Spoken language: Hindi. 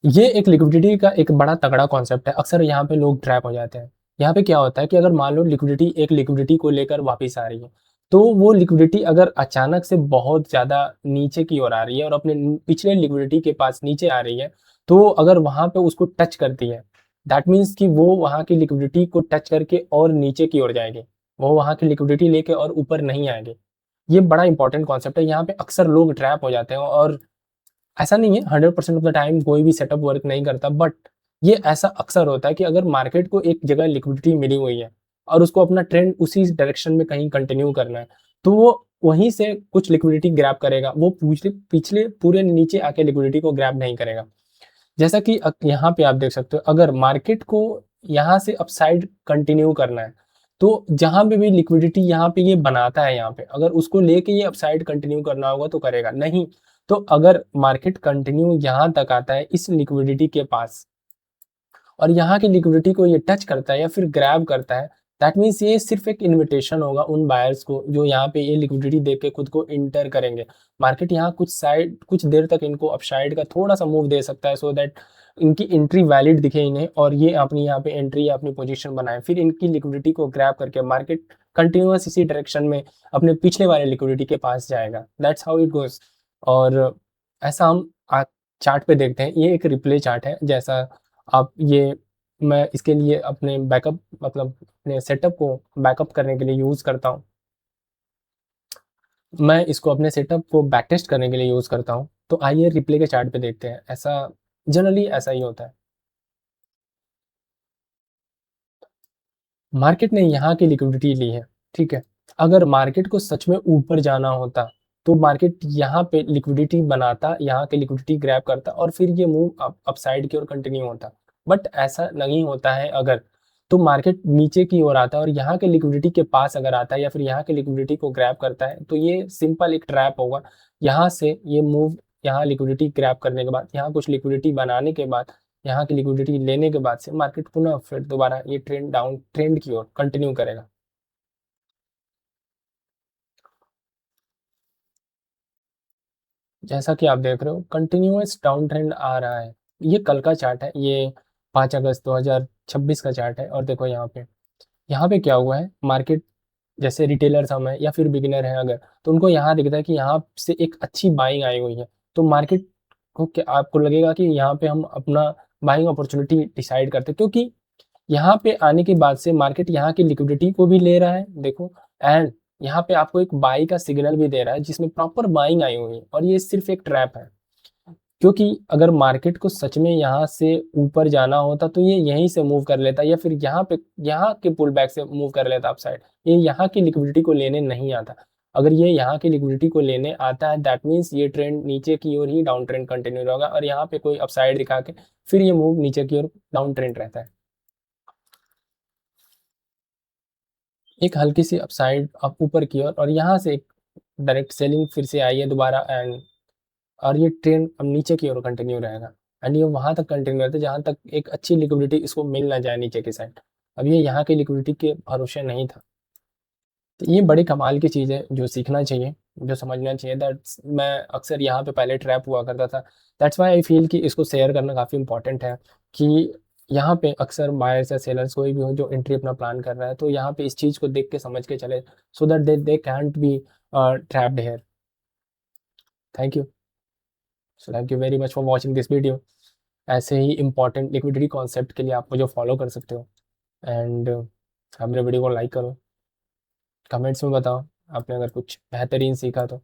ये एक लिक्विडिटी का एक बड़ा तगड़ा कॉन्सेप्ट है। अक्सर यहाँ पे लोग ट्रैप हो जाते हैं। यहाँ पे क्या होता है कि अगर मान लो लिक्विडिटी को लेकर वापस आ रही है, तो वो लिक्विडिटी अगर अचानक से बहुत ज़्यादा नीचे की ओर आ रही है और अपने पिछले लिक्विडिटी के पास नीचे आ रही है, तो अगर वहाँ पे उसको टच करती है, दैट मीन्स कि वो वहाँ की लिक्विडिटी को टच करके और नीचे की ओर जाएगी। वो वहाँ की लिक्विडिटी लेके और ऊपर नहीं आएगी। ये बड़ा इंपॉर्टेंट कॉन्सेप्ट है। यहाँ पे अक्सर लोग ट्रैप हो जाते हैं और ऐसा नहीं है 100% ऑफ द टाइम कोई भी सेटअप वर्क नहीं करता, बट ये ऐसा अक्सर होता है कि अगर मार्केट को एक जगह लिक्विडिटी मिली हुई है और उसको अपना ट्रेंड उसी डायरेक्शन में कहीं कंटिन्यू करना है, तो वो वहीं से कुछ लिक्विडिटी ग्रैब करेगा। वो पिछले पिछले पूरे नीचे आके लिक्विडिटी को ग्रैब नहीं करेगा। जैसा कि यहाँ पे आप देख सकते हो, अगर मार्केट को यहाँ से अपसाइड कंटिन्यू करना है, तो जहां पे भी लिक्विडिटी यहाँ पे ये बनाता है, यहाँ पे अगर उसको लेके ये अपसाइड कंटिन्यू करना होगा तो करेगा नहीं। तो अगर मार्केट कंटिन्यू यहाँ तक आता है इस लिक्विडिटी के पास और यहाँ की लिक्विडिटी को ये टच करता है या फिर ग्रैब करता है, दैट मीन्स ये सिर्फ एक इन्विटेशन होगा उन बायर्स को जो यहाँ पे ये लिक्विडिटी देख के खुद को इंटर करेंगे। मार्केट यहाँ कुछ देर तक इनको अपसाइड का थोड़ा सा मूव दे सकता है, सो दैट इनकी एंट्री वैलिड दिखे इन्हें और ये अपनी यहाँ पे एंट्री या अपनी पोजीशन बनाए, फिर इनकी लिक्विडिटी को ग्रैब करके मार्केट कंटिन्यूअस इसी डायरेक्शन में अपने पिछले वाले लिक्विडिटी के पास जाएगा। That's how it goes. और ऐसा हम चार्ट पे देखते हैं। ये एक रिप्ले चार्ट है। जैसा आप ये मैं इसके लिए अपने बैकअप मतलब अपने सेटअप को बैकअप करने के लिए यूज़ करता हूँ। मैं इसको अपने सेटअप को बैक टेस्ट करने के लिए यूज़ करता हूँ। तो आइए रिप्ले के चार्ट पे देखते हैं। ऐसा जनरली ऐसा ही होता है। मार्केट ने यहाँ की लिक्विडिटी ली है, ठीक है। अगर मार्केट को सच में ऊपर जाना होता तो मार्केट यहाँ पे लिक्विडिटी बनाता, यहाँ की लिक्विडिटी ग्रैब करता और फिर ये मूव अपसाइड की ओर कंटिन्यू होता। बट ऐसा नहीं होता है। अगर तो मार्केट नीचे की ओर आता है और यहाँ के लिक्विडिटी के पास अगर आता है या फिर यहाँ के लिक्विडिटी को ग्रैब करता है, तो ये सिंपल एक ट्रैप होगा। यहाँ से ये मूव, यहाँ लिक्विडिटी ग्रैब करने के बाद, यहाँ कुछ लिक्विडिटी बनाने के बाद, यहाँ की लिक्विडिटी लेने के बाद से मार्केट पुनः फिर दोबारा ये ट्रेंड की ओर कंटिन्यू करेगा। जैसा कि आप देख रहे हो कंटिन्यूअस डाउन ट्रेंड आ रहा है। ये कल का चार्ट है, ये 5 अगस्त 2026 का चार्ट है। और देखो यहाँ पे क्या हुआ है। मार्केट जैसे रिटेलर्स हम हैं या फिर बिगिनर हैं अगर, तो उनको यहाँ दिखता है कि यहाँ से एक अच्छी बाइंग आई हुई है। तो मार्केट को क्या आपको लगेगा कि यहाँ पे हम अपना बाइंग अपॉर्चुनिटी डिसाइड करते हैं, क्योंकि यहाँ पे आने के बाद से मार्केट यहाँ की लिक्विडिटी को भी ले रहा है, देखो। एंड यहाँ पे आपको एक बाई का सिग्नल भी दे रहा है जिसमें प्रॉपर बाइंग आई हुई है। और ये सिर्फ एक ट्रैप है, क्योंकि अगर मार्केट को सच में यहाँ से ऊपर जाना होता तो ये यहीं से मूव कर लेता या फिर यहाँ के पुल बैक से मूव कर लेता अपसाइड। ये यहाँ की लिक्विडिटी को लेने नहीं आता। अगर ये यहाँ की लिक्विडिटी को लेने आता है, दैट मीन्स ये ट्रेंड नीचे की ओर ही डाउन ट्रेंड कंटिन्यू होगा और यहाँ पे कोई अपसाइड दिखा के फिर ये मूव नीचे की ओर डाउन ट्रेंड रहता है। एक हल्की सी अपसाइड अप ऊपर की ओर और यहाँ से एक डायरेक्ट सेलिंग फिर से आई है दोबारा। एंड और ये ट्रेंड अब नीचे की ओर कंटिन्यू रहेगा। एंड ये वहां तक कंटिन्यू रहता है जहां तक एक अच्छी लिक्विडिटी इसको मिल ना जाए नीचे की साइड। अब ये यहाँ की लिक्विडिटी के भरोसे नहीं था। तो ये बड़ी कमाल की चीज़ है जो सीखना चाहिए, जो समझना चाहिए। दैट्स मैं अक्सर यहाँ पे पहले ट्रैप हुआ करता था। दैट्स वाई आई फील कि इसको शेयर करना काफ़ी इंपॉर्टेंट है कि यहाँ पे अक्सर बायर्स या सेलर्स कोई भी हो जो एंट्री अपना प्लान कर रहा है, तो यहाँ पे इस चीज़ को देख के समझ के चले, so that they can't be trapped here. Thank you. So thank you very much for watching this video. ऐसे ही इंपॉर्टेंट लिक्विडिटी कॉन्सेप्ट के लिए आप मुझे फॉलो कर सकते हो। एंड आप मेरे वीडियो को लाइक करो, कमेंट्स में बताओ आपने अगर कुछ बेहतरीन सीखा तो।